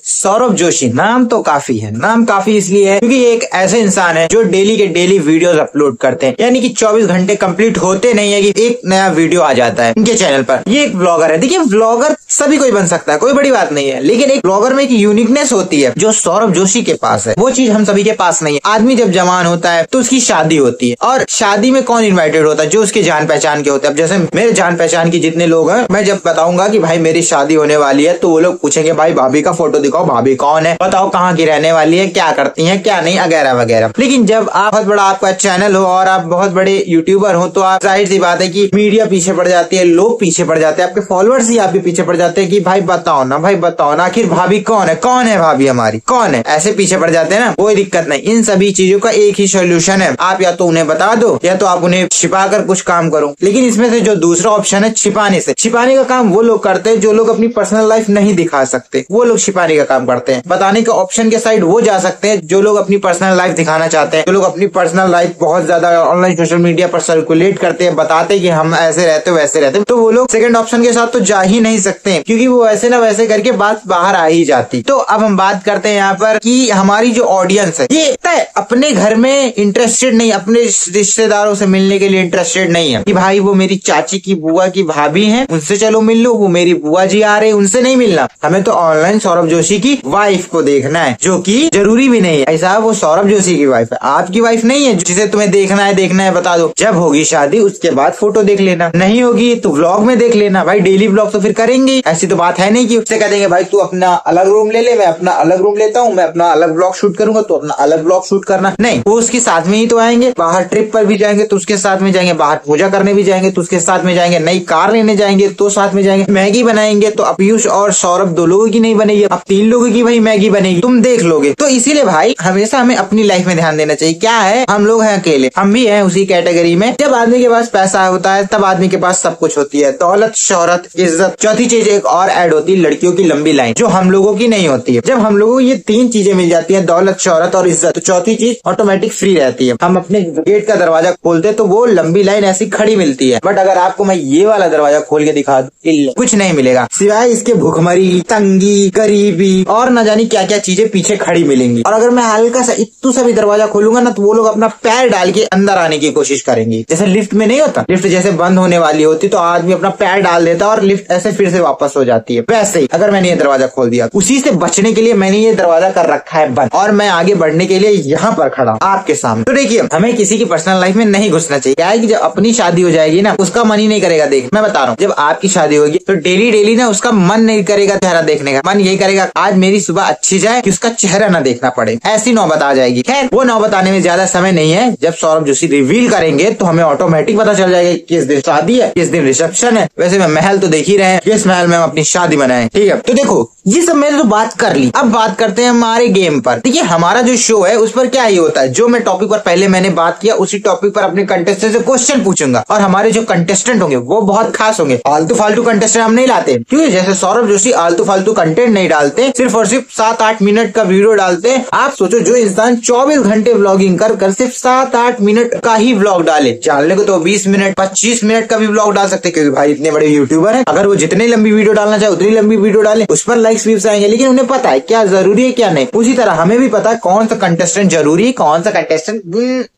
सौरभ जोशी नाम तो काफी है, नाम काफी इसलिए है क्योंकि ये एक ऐसे इंसान है जो डेली के डेली वीडियोस अपलोड करते हैं, यानी कि 24 घंटे कंप्लीट होते नहीं है कि एक नया वीडियो आ जाता है इनके चैनल पर। ये एक ब्लॉगर है। देखिए, ब्लॉगर सभी कोई बन सकता है, कोई बड़ी बात नहीं है, लेकिन एक ब्लॉगर में एक यूनिकनेस होती है जो सौरभ जोशी के पास है। वो चीज हम सभी के पास नहीं है। आदमी जब जवान होता है तो उसकी शादी होती है, और शादी में कौन इन्वाइटेड होता है? जो उसके जान पहचान के होते हैं। अब जैसे मेरे जान पहचान की जितने लोग हैं, मैं जब बताऊंगा कि भाई मेरी शादी होने वाली है तो वो लोग पूछेंगे भाई भाभी का फोटो दिखाओ, भाभी कौन है, बताओ कहाँ की रहने वाली है, क्या करती हैं क्या नहीं, वगैरह वगैरह। लेकिन जब आप बहुत बड़ा आपका चैनल हो और आप बहुत बड़े यूट्यूबर हो तो आप जाहिर सी बात है कि मीडिया पीछे पड़ जाती है, लोग पीछे पड़ जाते हैं, आपके फॉलोअर्स ही आपके पीछे पड़ जाते हैं कि भाई बताओ ना, भाई बताओ ना, आखिर भाभी कौन है, कौन है भाभी हमारी, कौन है, ऐसे पीछे पड़ जाते हैं ना। कोई दिक्कत नहीं, इन सभी चीजों का एक ही सोल्यूशन है, आप या तो उन्हें बता दो या तो आप उन्हें छिपा कर कुछ काम करो। लेकिन इसमें से जो दूसरा ऑप्शन है छिपाने से, छिपाने का काम वो लोग करते हैं जो लोग अपनी पर्सनल लाइफ नहीं दिखा सकते, वो लोग छिपाने का काम करते हैं। बताने के ऑप्शन के साइड वो जा सकते हैं जो लोग अपनी पर्सनल लाइफ दिखाना चाहते हैं, जो लोग अपनी पर्सनल लाइफ बहुत ज्यादा ऑनलाइन सोशल मीडिया पर सर्कुलेट करते हैं, बताते हैं कि हम ऐसे रहते वैसे रहते, तो वो लोग सेकंड ऑप्शन के साथ तो जा ही नहीं सकते क्योंकि वो ऐसे ना वैसे करके बात बाहर आ ही जाती। तो अब हम बात करते हैं यहाँ पर कि हमारी जो ऑडियंस है ये अपने घर में इंटरेस्टेड नहीं, अपने रिश्तेदारों से मिलने के लिए इंटरेस्टेड नहीं है कि भाई वो मेरी चाची की बुआ की भाभी है उनसे चलो मिल लो, वो मेरी बुआ जी आ रहे उनसे नहीं मिलना, हमें तो ऑनलाइन सौरभ जोशी की वाइफ को देखना है, जो कि जरूरी भी नहीं है। ऐसा वो सौरभ जोशी की वाइफ है, आपकी वाइफ नहीं है जिसे तुम्हें देखना है बता दो। जब होगी शादी उसके बाद फोटो देख लेना, नहीं होगी तो व्लॉग में देख लेना। भाई डेली व्लॉग तो फिर करेंगे, ऐसी तो बात है नहीं कि उससे कह देंगे भाई तू अपना अलग रूम ले ले, मैं अपना अलग रूम लेता हूँ, मैं अपना अलग ब्लॉग शूट करूंगा तो अपना अलग ब्लॉग शूट करना। नहीं, वो उसके साथ में ही तो आएंगे, बाहर ट्रिप पर भी जाएंगे तो उसके साथ में जाएंगे, बाहर पूजा करने भी जाएंगे तो उसके साथ में जाएंगे, नई कार लेने जाएंगे तो साथ में जाएंगे, मैगी बनाएंगे तो पीयूष और सौरभ 2 लोगों की नहीं बनेगी, अब 3 लोगों की भाई मैगी बनेगी, तुम देख लोगे। तो इसीलिए भाई हमेशा हमें अपनी लाइफ में ध्यान देना चाहिए। क्या है, हम लोग हैं अकेले, हम भी हैं उसी कैटेगरी में। जब आदमी के पास पैसा होता है तब आदमी के पास सब कुछ होती है, दौलत, शोहरत, इज्जत। चौथी चीज एक और ऐड होती है, लड़कियों की लंबी लाइन, जो हम लोगों की नहीं होती है। जब हम लोगों को ये 3 चीजें मिल जाती है, दौलत, शोहरत और इज्जत, तो चौथी चीज ऑटोमेटिक फ्री रहती है। हम अपने गेट का दरवाजा खोलते तो वो लंबी लाइन ऐसी खड़ी मिलती है। बट अगर आपको मैं ये वाला दरवाजा खोल के दिखा दूं, कुछ नहीं मिलेगा सिवाय इसके भुखमरी, तंगी, गरीबी और न जानी क्या क्या चीजें पीछे खड़ी मिलेंगी। और अगर मैं हल्का सा इतू सा भी दरवाजा खोलूंगा ना तो वो लोग अपना पैर डाल के अंदर आने की कोशिश करेंगे। जैसे लिफ्ट में नहीं होता, लिफ्ट जैसे बंद होने वाली होती तो आदमी अपना पैर डाल देता और लिफ्ट ऐसे फिर से वापस हो जाती है। वैसे ही अगर मैंने ये दरवाजा खोल दिया, उसी से बचने के लिए मैंने ये दरवाजा कर रखा है बंद, और मैं आगे बढ़ने के लिए यहाँ पर खड़ा हूँ आपके सामने। तो देखिए, हमें किसी की पर्सनल लाइफ में नहीं घुसना चाहिए। क्या है कि जब अपनी शादी हो जाएगी ना, उसका मन ही नहीं करेगा देख, मैं बता रहा हूँ, जब आपकी शादी होगी तो डेली डेली ना उसका मन नहीं करेगा चेहरा देखने का, मन यही करेगा आज मेरी सुबह अच्छी जाए कि उसका चेहरा ना देखना पड़े। ऐसी नौबत आ जाएगी। खैर, वो नौबत आने में ज्यादा समय नहीं है। जब सौरभ जोशी रिवील करेंगे तो हमें ऑटोमेटिक पता चल जाएगा किस दिन शादी है, किस दिन रिसेप्शन है। वैसे मैं महल तो देख ही रहे हैं, किस महल में हम अपनी शादी मनाएं। ठीक है, तो देखो ये सब मैंने तो बात कर ली। अब बात करते हैं हमारे गेम पर। देखिए, हमारा जो शो है उस पर क्या ही होता है, जो मैं टॉपिक पर पहले मैंने बात किया उसी टॉपिक पर अपने कंटेस्टेंट से क्वेश्चन पूछूंगा, और हमारे जो कंटेस्टेंट होंगे वो बहुत खास होंगे। आलतू फालतू कंटेस्टेंट हम नहीं लाते, क्योंकि जैसे सौरभ जोशी आलतू फालतू कंटेंट नहीं डालते, सिर्फ और सिर्फ 7-8 मिनट का वीडियो डालते हैं। आप सोचो, जो इंसान 24 घंटे व्लॉगिंग कर सिर्फ 7-8 मिनट का ही व्लॉग डाले, डालने को तो 20 मिनट 25 मिनट का भी व्लॉग डाल सकते, क्योंकि भाई इतने बड़े यूट्यूबर हैं। अगर वो जितनी लंबी वीडियो डालना चाहे उतनी लंबी वीडियो डाले, उस पर लाइक्स व्यूज आएंगे। लेकिन उन्हें पता है क्या जरूरी है क्या नहीं। उसी तरह हमें भी पता है कौन सा कंटेस्टेंट जरूरी है, कौन सा कंटेस्टेंट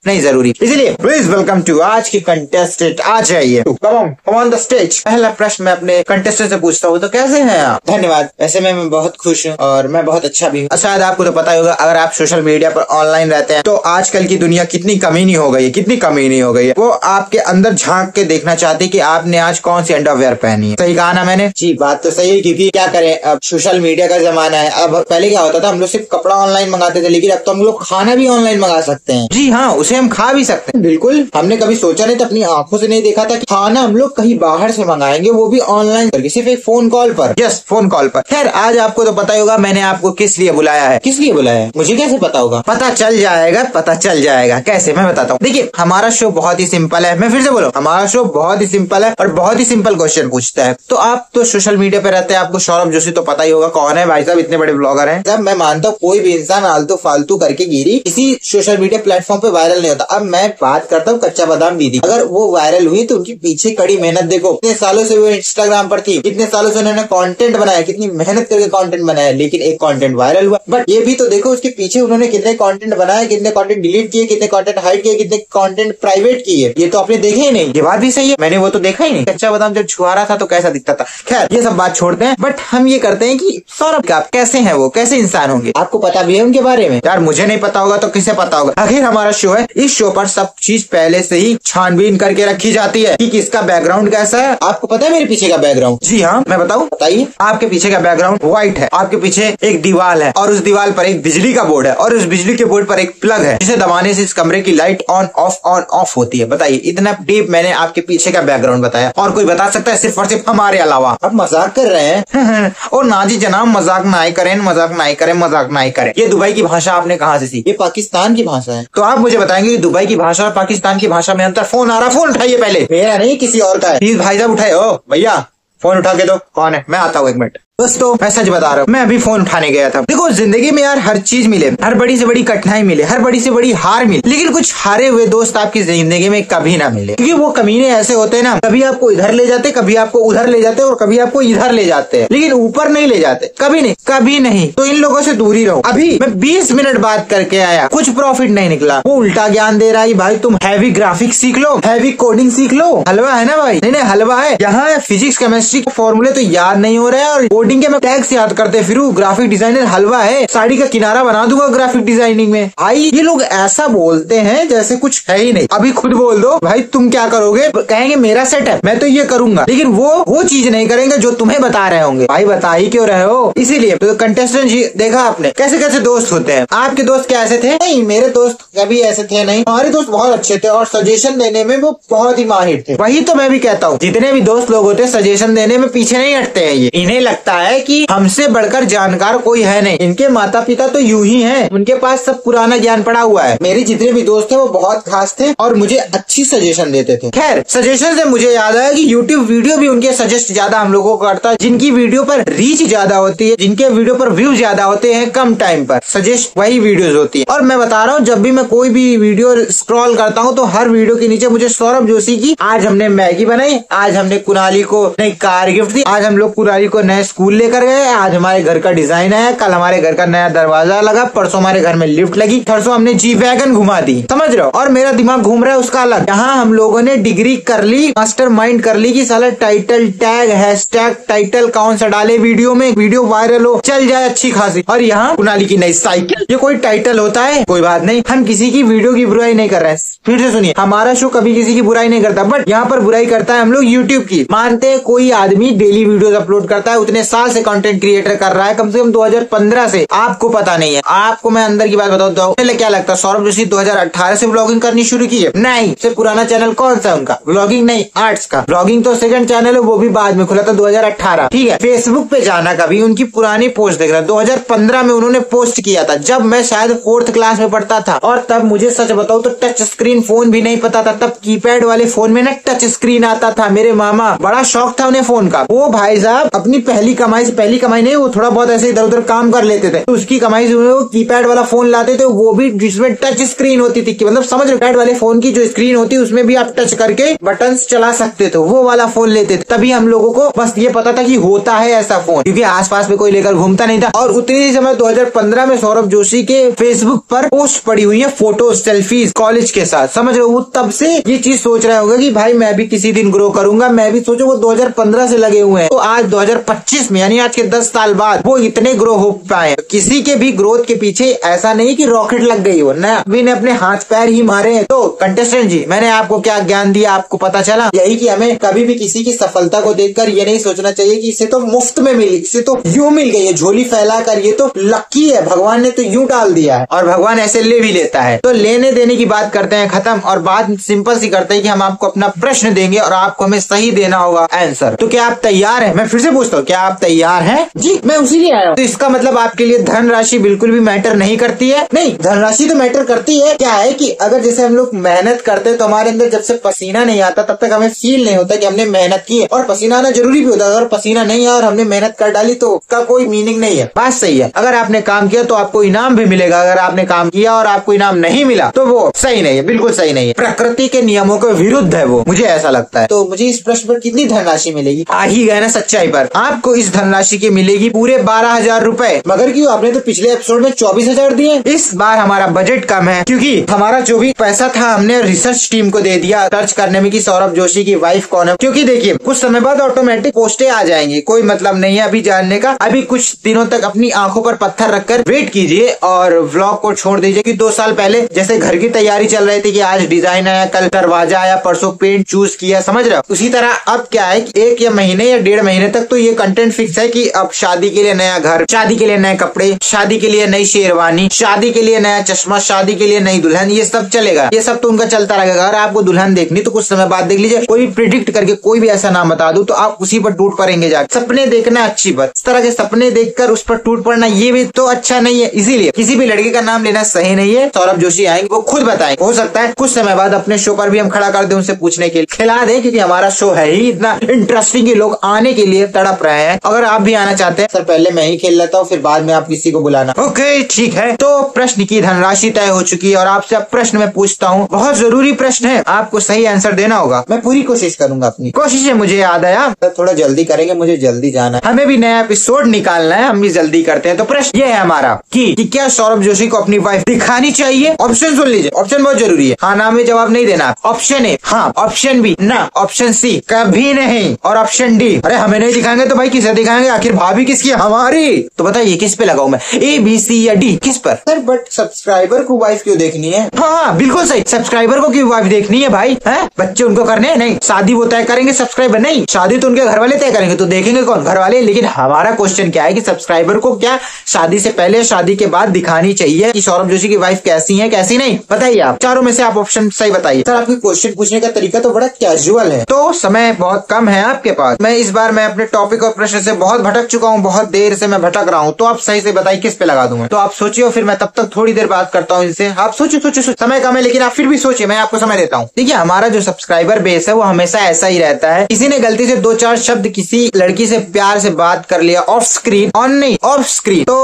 नहीं जरूरी। इसलिए प्लीज वेलकम टू आज की कंटेस्टेंट। आ जाइए, कम ऑन द स्टेज। पहला प्रश्न मैं अपने कंटेस्टेंट से पूछता हूँ, तो कैसे हैं आप? धन्यवाद, वैसे मैं बहुत खुश हूँ और मैं बहुत अच्छा भी हूँ। शायद आपको तो पता ही होगा, अगर आप सोशल मीडिया पर ऑनलाइन रहते हैं तो आजकल की दुनिया कितनी कमीनी हो गई है, कितनी कमीनी हो गई है। वो आपके अंदर झांक के देखना चाहती है कि आपने आज कौन सी अंडरवेयर पहनी है। सही कहा ना मैंने? जी, बात तो सही है, क्योंकि क्या करें, अब सोशल मीडिया का जमाना है। अब पहले क्या होता था, हम लोग सिर्फ कपड़ा ऑनलाइन मंगाते थे, लेकिन अब तो हम लोग खाना भी ऑनलाइन मंगा सकते हैं। जी हाँ, उसे हम खा भी सकते हैं। बिल्कुल, हमने कभी सोचा नहीं था, अपनी आंखों से नहीं देखा था कि खाना हम लोग कहीं बाहर से मंगाएंगे, वो भी ऑनलाइन करके, सिर्फ एक फोन कॉल पर। यस, फोन कॉल पर। खैर, आज आपको तो पता ही होगा मैंने आपको किस लिए बुलाया है। किस लिए बुलाया है मुझे कैसे पता होगा? पता चल जाएगा, पता चल जाएगा। कैसे, मैं बताता हूँ। देखिए, हमारा शो बहुत ही सिंपल है। मैं फिर से बोलूं, हमारा शो बहुत ही सिंपल है और बहुत ही सिंपल क्वेश्चन पूछता है। तो आप तो सोशल मीडिया पे रहते हैं, आपको सौरभ जोशी तो पता ही होगा होगा कौन है भाई साहब, इतने बड़े ब्लॉगर हैं। जब मैं मानता हूँ कोई भी इंसान आलतू फालतू करके गिरी किसी सोशल मीडिया प्लेटफॉर्म पे वायरल नहीं होता। अब मैं बात करता हूँ कच्चा बादाम दीदी, अगर वो वायरल हुई तो उनकी पीछे कड़ी मेहनत देखो। कितने सालों से वो इंस्टाग्राम पर थी, कितने सालों से उन्होंने कंटेंट बनाया, कितनी मेहनत करके कंटेंट बनाया, लेकिन एक कंटेंट वायरल हुआ। बट ये भी तो देखो उसके पीछे उन्होंने कितने कंटेंट बनाए, कितने कंटेंट डिलीट किए, कितने कंटेंट हाइड किए, कितने कंटेंट प्राइवेट किए, ये तो आपने देखे ही नहीं। ये बात भी सही है, मैंने वो तो देखा ही नहीं। कच्चा बादाम जब छुआ रहा था तो कैसा दिखता था। खैर ये सब बात छोड़ते हैं, बट हम ये करते हैं कि सौरभ का कैसे हैं, वो कैसे इंसान होंगे, आपको पता भी है उनके बारे में? यार मुझे नहीं पता होगा तो किसे पता होगा, आखिर हमारा शो है। इस शो पर सब चीज पहले से ही छानबीन करके रखी जाती है कि किसका बैकग्राउंड कैसा है। आपको पता है मेरे पीछे का बैकग्राउंड? जी हाँ मैं बताऊं, बताइए। आपके पीछे का बैकग्राउंड व्हाइट है, आपके पीछे एक दीवार है और उस दीवार पर एक बिजली का बोर्ड है और उस बिजली के बोर्ड पर एक प्लग है जिसे दबाने से इस कमरे की लाइट ऑन ऑफ होती है। बताइए, इतना डीप मैंने आपके पीछे का बैकग्राउंड बताया, और कोई बता सकता है सिर्फ और सिर्फ हमारे अलावा? अब मजाक कर रहे हैं और ना जी जनाब, मजाक ना ही करें, मजाक ना ही करें, मजाक ना ही करें। ये दुबई की भाषा आपने कहाँ से सीखी? ये पाकिस्तान की भाषा है। तो आप मुझे बताएंगे कि दुबई की भाषा और पाकिस्तान की भाषा में अंतर? फोन आ रहा, फोन उठाइए पहले। मेरा नहीं, किसी और का है। प्लीज भाई साहब उठाए। ओ भैया फोन उठा के दो। कौन है? मैं आता हूँ, एक मिनट। दोस्तों मैं सच बता रहा हूँ, मैं अभी फोन उठाने गया था। देखो जिंदगी में यार हर चीज मिले, हर बड़ी से बड़ी कठिनाई मिले, हर बड़ी से बड़ी हार मिले, लेकिन कुछ हारे हुए दोस्त आपकी जिंदगी में कभी ना मिले, क्योंकि वो कमीने ऐसे होते हैं ना, कभी आपको इधर ले जाते, कभी आपको उधर ले जाते और कभी आपको इधर ले जाते हैं, लेकिन ऊपर नहीं ले जाते, कभी नहीं, कभी नहीं। तो इन लोगों से दूर ही रहो। अभी मैं 20 मिनट बात करके आया, कुछ प्रॉफिट नहीं निकला। वो उल्टा ज्ञान दे रहा है भाई तुम हैवी ग्राफिक्स सीख लो, हैवी कोडिंग सीख लो। हलवा है ना भाई? नहीं हलवा है। यहाँ फिजिक्स केमिस्ट्री के फॉर्मूले तो याद नहीं हो रहे हैं और कोडिंग के मैं टैग्स करते फिर ग्राफिक डिजाइनर हलवा है, साड़ी का किनारा बना दूंगा ग्राफिक डिजाइनिंग में। भाई ये लोग ऐसा बोलते हैं जैसे कुछ है ही नहीं। अभी खुद बोल दो भाई तुम क्या करोगे, कहेंगे मेरा सेट है मैं तो ये करूंगा, लेकिन वो चीज नहीं करेंगे जो तुम्हें बता रहे होंगे। भाई बता ही क्यों रहे हो? इसीलिए तो कंटेस्टेंट जी देखा आपने कैसे कैसे दोस्त होते हैं। आपके दोस्त कैसे थे? नहीं मेरे दोस्त कभी ऐसे थे नहीं, हमारे दोस्त बहुत अच्छे थे और सजेशन देने में वो बहुत ही माहिर थे। वही तो मैं भी कहता हूँ, जितने भी दोस्त लोग होते हैं सजेशन देने में पीछे नहीं हटते हैं। ये इन्हें लगता है कि हमसे बढ़कर जानकार कोई है नहीं, इनके माता पिता तो यूं ही हैं, उनके पास सब पुराना ज्ञान पड़ा हुआ है। मेरे जितने भी दोस्त थे वो बहुत खास थे और मुझे अच्छी सजेशन देते थे। खैर सजेशन से मुझे याद आया कि यूट्यूब वीडियो भी उनके सजेस्ट ज्यादा हम लोगों को करता है, जिनकी वीडियो पर रीच ज्यादा होती है, जिनके वीडियो पर व्यू ज्यादा होते हैं कम टाइम पर, सजेस्ट वही वीडियोस होती है। और मैं बता रहा हूँ जब भी मैं कोई भी वीडियो स्क्रॉल करता हूँ तो हर वीडियो के नीचे मुझे सौरभ जोशी की आज हमने मैगी बनाई, आज हमने कुणाली को नई कार गिफ्ट दी, आज हम लोग कुणाली को नए स्कूल लेकर गए, आज हमारे घर का डिजाइन आया, कल हमारे घर का नया दरवाजा लगा, परसों हमारे घर में लिफ्ट लगी, परसों हमने जी वैगन घुमा दी। समझ रहे हो? और मेरा दिमाग घूम रहा है उसका अलग। यहाँ हम लोगों ने डिग्री कर ली, मास्टर माइंड कर ली कि साला टाइटल टैग हैशटैग टाइटल कौन सा डाले वीडियो में, वीडियो वायरल हो चल जाए अच्छी खासी। और यहाँ कुणाली की नई साइकिल, ये कोई टाइटल होता है? कोई बात नहीं, हम किसी की वीडियो की बुराई नहीं कर रहे हैं। फिर से सुनिए, हमारा शो कभी किसी की बुराई नहीं करता, बट यहाँ पर बुराई करता है हम लोग यूट्यूब की। मानते हैं कोई आदमी डेली वीडियोस अपलोड करता है, उतने साल से कंटेंट क्रिएटर कर रहा है, कम से कम 2015 से, आपको पता नहीं है। आपको मैं अंदर की बात बताता हूँ, क्या लगता है सौरभ जोशी 2018 से ब्लॉगिंग करनी शुरू की है? नहीं, सबसे पुराना चैनल कौन सा है उनका? ब्लॉगिंग नहीं, आर्ट्स का। ब्लॉगिंग तो सेकंड चैनल है, वो भी बाद में खुला था 2018। ठीक है, फेसबुक पे जाना कभी उनकी पुरानी पोस्ट देखना, 2015 में उन्होंने पोस्ट किया था जब मैं शायद 4th क्लास में पढ़ता था, और तब मुझे सच बताऊं तो टच स्क्रीन फोन भी नहीं पता था। तब कीपैड वाले फोन में ना टच स्क्रीन आता था। मेरे मामा बड़ा शौक था उन्हें फोन का। वो भाई साहब अपनी पहली कमाई नहीं, वो थोड़ा बहुत ऐसे इधर उधर काम कर लेते थे, तो उसकी कमाई से वो कीपैड वाला फोन लाते थे, वो भी जिसमें टच स्क्रीन होती थी, मतलब समझ रहे, कीपैड वाले फोन की जो स्क्रीन होती है उसमें भी आप टच करके बटन्स चला सकते थे, वो वाला फोन लेते थे। तभी हम लोगों को बस ये पता था कि होता है ऐसा फोन, क्योंकि आसपास में कोई लेकर घूमता नहीं था। और उतनी समय 2015 में सौरभ जोशी के फेसबुक पर पोस्ट पड़ी हुई है, फोटो सेल्फीज कॉलेज के साथ। समझ रहे हो? वो तब से ये चीज सोच रहा होगा कि भाई मैं भी किसी दिन ग्रो करूंगा, मैं भी सोचो। वो 2015 से लगे हुए हैं, तो आज 2025 में यानी आज के 10 साल बाद वो इतने ग्रो हो पाए। किसी के भी ग्रोथ के पीछे ऐसा नहीं कि रॉकेट लग गई हो ना, अभी ने अपने हाथ पैर ही मारे हैं। तो कंटेस्टेंट जी, मैंने आपको क्या ज्ञान दिया, आपको पता चला? यही कि हमें कभी भी किसी की सफलता को देखकर ये नहीं सोचना चाहिए कि इसे तो मुफ्त में मिली, इसे तो यूं मिल गई है झोली फैला कर, ये तो लकी है, भगवान ने तो यूं डाल दिया है। और भगवान ऐसे ले भी लेता है। तो लेने देने की बात करते हैं खत्म, और बात सिंपल सी करते हैं कि हम आपको अपना प्रश्न देंगे और आपको हमें सही देना होगा आंसर। तो क्या आप तैयार हैं? मैं फिर से पूछता हूँ, क्या आप आप तैयार हैं? जी मैं उसी लिए आया हूँ। तो इसका मतलब आपके लिए धनराशि बिल्कुल भी मैटर नहीं करती है? नहीं, धनराशि तो मैटर करती है। क्या है कि अगर जैसे हम लोग मेहनत करते हैं तो हमारे अंदर जब से पसीना नहीं आता तब तक हमें फील नहीं होता कि हमने मेहनत की है, और पसीना आना जरूरी भी होता है। अगर पसीना नहीं आया और हमने मेहनत कर डाली तो उसका कोई मीनिंग नहीं है। बात सही है। अगर आपने काम किया तो आपको इनाम भी मिलेगा, अगर आपने काम किया और आपको इनाम नहीं मिला तो वो सही नहीं है, बिल्कुल सही नहीं है, प्रकृति के नियमों के विरुद्ध है वो, मुझे ऐसा लगता है। तो मुझे इस प्रश्न पर कितनी धनराशि मिलेगी? आ ही गए ना सच्चाई पर। आपको इस धनराशि की मिलेगी पूरे 12,000 रूपए। मगर क्यों? आपने तो पिछले एपिसोड में 24,000 दिए। इस बार हमारा बजट कम है क्योंकि हमारा जो भी पैसा था हमने रिसर्च टीम को दे दिया सर्च करने में कि सौरभ जोशी की वाइफ कौन है। क्योंकि देखिए कुछ समय बाद ऑटोमेटिक पोस्टें आ जाएंगी, कोई मतलब नहीं है अभी जानने का। अभी कुछ दिनों तक अपनी आंखों पर पत्थर रखकर वेट कीजिए और व्लॉग को छोड़ दीजिए कि 2 साल पहले जैसे घर की तैयारी चल रही थी कि आज डिजाइन आया, कल दरवाजा आया, परसों पेंट चूज किया, समझ रहे हो? उसी तरह अब क्या है कि 1 या महीने या 1.5 महीने तक तो ये कंटेंट फिक्स है कि अब शादी के लिए नया घर, शादी के लिए नए कपड़े, शादी के लिए नई शेरवानी, शादी के लिए नया चश्मा, शादी के लिए नई दुल्हन, ये सब चलेगा। ये सब तो उनका चलता रहेगा। अगर आपको दुल्हन देखनी तो कुछ समय बाद देख लीजिए। कोई भी प्रिडिक्ट करके कोई भी ऐसा नाम बता दूं तो आप उसी पर टूट पड़ेंगे जाकर। सपने देखना अच्छी बात, इस तरह के सपने देखकर उस पर टूट पड़ना ये भी तो अच्छा नहीं है। इसीलिए किसी भी लड़के का नाम लेना सही नहीं है। सौरभ जोशी आएंगे, वो खुद बताएंगे। हो सकता है कुछ समय बाद अपने शो पर भी हम खड़ा कर दें उनसे पूछने के लिए, खिला दें, क्योंकि हमारा शो है ही इतना इंटरेस्टिंग कि लोग आने के लिए तड़प रहे हैं। अगर आप भी आना चाहते हैं सर पहले मैं ही खेल लेता हूँ, फिर बाद में आप किसी को बुलाना। ओके ठीक है। तो प्रश्न की धनराशि तय हो चुकी है और आपसे अब प्रश्न मैं पूछता हूँ, बहुत जरूरी प्रश्न है, आपको सही आंसर देना होगा। मैं पूरी कोशिश करूंगा अपनी। कोशिश है, मुझे याद आया। सर थोड़ा जल्दी करेंगे, मुझे जल्दी जाना है। हमें भी नया एपिसोड निकालना है, हम भी जल्दी करते हैं। तो प्रश्न ये है हमारा कि क्या सौरभ जोशी को अपनी वाइफ दिखानी चाहिए? ऑप्शन सुन लीजिए, ऑप्शन बहुत जरूरी है। हाँ ना में जवाब नहीं देना। ऑप्शन ए हाँ, ऑप्शन बी ना, ऑप्शन सी कभी नहीं, और ऑप्शन डी अरे हमें नहीं दिखाएंगे तो भाई किसे दिखाएंगे? आखिर भाभी किसकी? हमारी। तो बताइए किस पे लगाऊं मैं, ए बी सी या डी, किस पर? सर बट सब्सक्राइबर को वाइफ क्यों देखनी है? हाँ बिल्कुल सही, सब्सक्राइबर को क्यों वाइफ देखनी है भाई? है बच्चे उनको करने हैं? नहीं, शादी वो तय करेंगे, सब्सक्राइबर नहीं। शादी तो उनके घर वाले तय करेंगे, तो देखेंगे कौन? घर वाले। लेकिन हमारा क्वेश्चन क्या है कि सब्सक्राइबर को क्या शादी से पहले शादी के बाद दिखानी चाहिए कि सौरभ जोशी की वाइफ कैसी है कैसी नहीं? बताइए आप, चारों में से आप ऑप्शन सही बताइए। सर आपके क्वेश्चन पूछने का तरीका तो बड़ा कैजुअल है। तो समय बहुत कम है आपके पास। इस बार मैं अपने टॉपिक और प्रश्न से बहुत भटक चुका हूँ, बहुत देर से मैं भटक रहा हूँ। तो आप सही से बताइए किस पे लगा दूं मैं? तो आप सोचिए, फिर मैं तब तक थोड़ी देर बात करता हूँ इनसे। आप सोचिए सोचिए, समय कम है लेकिन आप फिर भी सोचिए, मैं आपको समय देता हूँ। देखिए हमारा जो सब्सक्राइबर बेस है वो हमेशा ऐसा ही रहता है। किसी ने गलती से 2-4 शब्द किसी लड़की से प्यार से बात कर लिया ऑफ स्क्रीन, ऑन नहीं ऑफ स्क्रीन, तो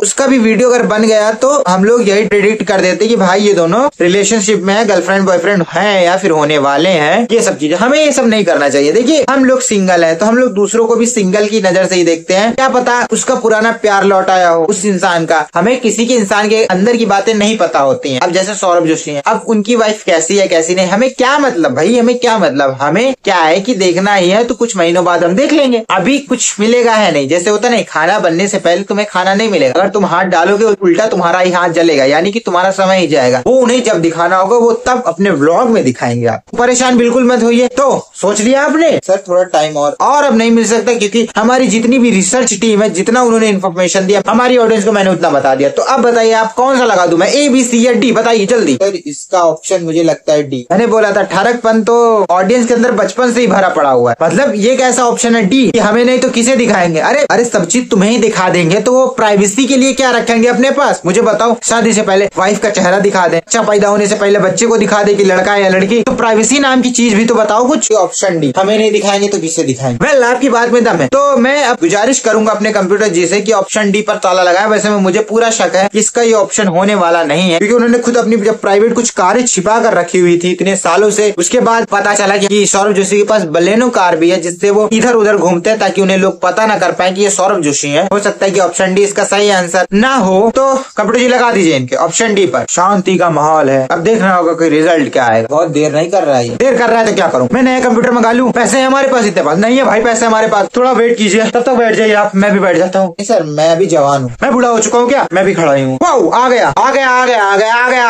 उसका भी वीडियो अगर बन गया तो हम लोग यही प्रेडिक्ट कर देते कि भाई ये दोनों रिलेशनशिप में है, गर्लफ्रेंड बॉयफ्रेंड है या फिर होने वाले हैं। ये सब चीजें हमें ये सब नहीं करना चाहिए। देखिए हम लोग सिंगल है तो हम लोग दूसरों को भी सिंगल की नजर से ही देखते हैं। क्या पता उसका पुराना प्यार लौट आया हो उस इंसान का। हमें किसी के इंसान के अंदर की बातें नहीं पता होती हैं। अब जैसे सौरभ जोशी है, अब उनकी वाइफ कैसी है कैसी नहीं हमें क्या मतलब भाई, हमें क्या मतलब? हमें क्या है कि देखना ही है तो कुछ महीनों बाद हम देख लेंगे। अभी कुछ मिलेगा है नहीं, जैसे होता नहीं खाना बनने से पहले तुम्हें खाना नहीं मिलेगा। अगर तुम हाथ डालोगे उल्टा तुम्हारा ही हाथ जलेगा, यानी कि तुम्हारा समय ही जाएगा। वो उन्हें जब दिखाना होगा वो तब अपने व्लॉग में दिखाएंगे। आप परेशान बिल्कुल मत होइए। तो सोच लिया आपने? सर थोड़ा टाइम और अब नहीं मिल सकता क्योंकि हमारी जितनी भी रिसर्च टीम है, जितना उन्होंने इन्फॉर्मेशन दिया हमारी ऑडियंस को मैंने उतना बता दिया। तो अब बताइए आप कौन सा लगा दूं मैं, ए बी सी या डी? बताइए जल्दी। सर इसका ऑप्शन मुझे लगता है डी। मैंने बोला था ठरकपन तो ऑडियंस के अंदर बचपन से ही भरा पड़ा हुआ है। मतलब ये कैसा ऑप्शन है डी कि हमें नहीं तो किसे दिखाएंगे? अरे सब चीज तुम्हें ही दिखा देंगे तो वो प्राइवेसी के लिए क्या रखेंगे अपने पास? मुझे बताओ, शादी से पहले वाइफ का चेहरा दिखा दे, बच्चा पैदा होने से पहले बच्चे को दिखा दे कि लड़का है या लड़की, तो प्राइवेसी नाम की चीज भी तो बताओ कुछ। ऑप्शन डी, हमें नहीं दिखाएंगे तो किसे दिखाएंगे? वेल आपकी बात में दम है। तो मैं अब गुजारिश करूंगा अपने कंप्यूटर जी से कि ऑप्शन डी पर ताला लगाए। वैसे में मुझे पूरा शक है इसका ये ऑप्शन होने वाला नहीं है क्योंकि उन्होंने खुद अपनी जब प्राइवेट कुछ कारें छिपा कर रखी हुई थी इतने सालों से, उसके बाद पता चला कि सौरभ जोशी के पास बलेनो कार भी है जिससे वो इधर उधर घूमते हैं ताकि उन्हें लोग पता ना कर पाए कि ये सौरभ जोशी है। हो सकता है कि ऑप्शन डी इसका सही आंसर ना हो। तो कंप्यूटर जी लगा दीजिए इनके ऑप्शन डी पर। शांति का माहौल है, अब देखना होगा कि रिजल्ट क्या आएगा। बहुत देर नहीं कर रहा है। देर कर रहा है तो क्या करूं? मैं नया कंप्यूटर मंगा लूं? पैसे हैं हमारे पास? इतने पास नहीं है भाई पैसे हमारे पास। थोड़ा वेट कीजिए, तब तक बैठ जाइए आप, मैं भी बैठ जाता हूँ। सर मैं अभी जवान हूँ। मैं बूढ़ा हो चुका हूँ क्या? मैं भी खड़ा ही हूँ। आ गया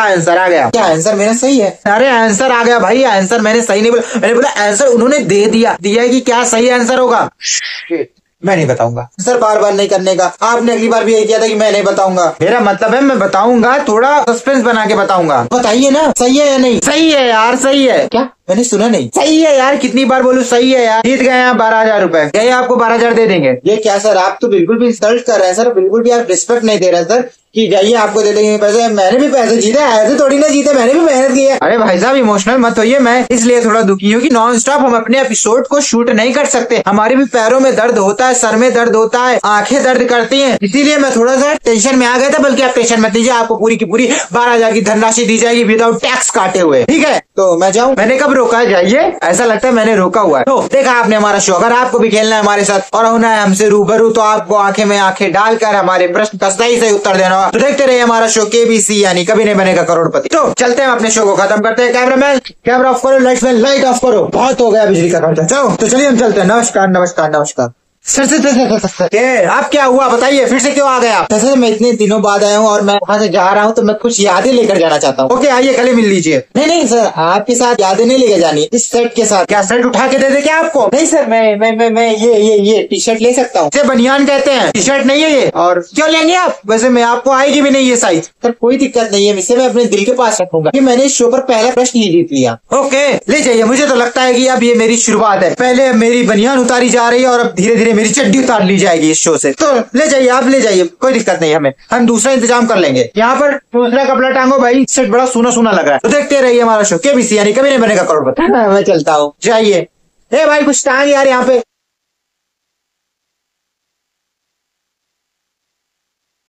आंसर आ गया। क्या आंसर मेरा सही है? अरे आंसर आ गया भाई, आंसर मैंने सही नहीं बोला, मैंने बोला आंसर उन्होंने दे दिया कि क्या सही आंसर होगा। मैं नहीं बताऊंगा। सर बार बार नहीं करने का, आपने अगली बार भी यही किया था कि मैं नहीं बताऊंगा। मेरा मतलब है मैं बताऊंगा, थोड़ा सस्पेंस बना के बताऊंगा। बताइए ना सही है या नहीं? सही है यार, सही है। क्या मैंने सुना नहीं। सही है यार, कितनी बार बोलूं, सही है यार, जीत गए आप 12,000 रुपए। यही आपको 12,000 दे देंगे। ये क्या सर, आप तो बिल्कुल भी इंसल्ट कर रहे हैं सर, बिल्कुल भी आप रिस्पेक्ट नहीं दे रहे सर कि जाइए आपको दे देंगे पैसे। मैंने भी पैसे जीते, ऐसे थोड़ी ना जीते, मैंने भी मेहनत की है। अरे भाई साहब इमोशनल मत होइए, मैं इसलिए थोड़ा दुखी हूँ कि नॉन स्टॉप हम अपने एपिसोड को शूट नहीं कर सकते। हमारे भी पैरों में दर्द होता है, सर में दर्द होता है, आंखें दर्द करती हैं, इसीलिए मैं थोड़ा सा टेंशन में आ गया था। बल्कि आप टेंशन मत लीजिए, आपको पूरी की पूरी 12,000 की धनराशि दी जाएगी विदाउट टैक्स काटे हुए, ठीक है? तो मैं जाऊँ? मैंने कब रोका है? जाइए, ऐसा लगता है मैंने रोका हुआ है। तो देखा आपने हमारा शो, अगर आपको भी खेलना है हमारे साथ और होना है हमसे रूबरू, तो आपको आंखें में आंखें डालकर हमारे प्रश्न का सही सही उत्तर देना होगा। तो देखते रहिए हमारा शो केबीसी, यानी कभी नहीं बनेगा करोड़पति। तो चलते हैं अपने शो को खत्म करते हैं। कैमरामैन कैमरा ऑफ करो, लाइट्स मैन लाइट ऑफ करो, बहुत हो गया बिजली का खर्चा। चलो तो चलिए हम चलते हैं। नमस्कार नमस्कार नमस्कार। सर आप क्या हुआ बताइए, फिर से क्यों आ गए आप? सर मैं इतने दिनों बाद आया हूँ और मैं वहाँ से जा रहा हूँ, तो मैं कुछ यादें लेकर जाना चाहता हूँ। ओके आइए, गले मिल लीजिए। नहीं नहीं सर, आपके साथ यादें नहीं लेकर जानी, इस शर्ट के साथ। क्या शर्ट उठा के दे दे क्या आपको? नहीं सर, मैं ये टी शर्ट ले सकता हूँ। इसे बनियान कहते हैं, टी शर्ट नहीं है ये। और क्यों लेंगे आप? वैसे मैं आपको आएगी भी नहीं ये साइज। सर कोई दिक्कत नहीं है, इसे मैं अपने दिल के पास रखूंगा कि मैंने इस शो पर पहला प्रश्न ही जीत लिया। ओके ले जाइए। मुझे तो लगता है कि अब ये मेरी शुरुआत है। पहले मेरी बनियान उतारी जा रही है और अब धीरे धीरे मेरी चड्डी उतार ली जाएगी इस शो से। तो ले जाइए, आप ले जाइए, कोई दिक्कत नहीं, हमें हम दूसरा इंतजाम कर लेंगे। यहाँ पर दूसरा कपड़ा टांगो भाई, सेट बड़ा सूना सूना लग रहा है। तो देखते रहिए हमारा शो केबीसी, यानी कभी नहीं बनेगा करोड़पति। मैं चलता हूँ। जाइए। ए भाई कुछ टांग यार यहाँ पे।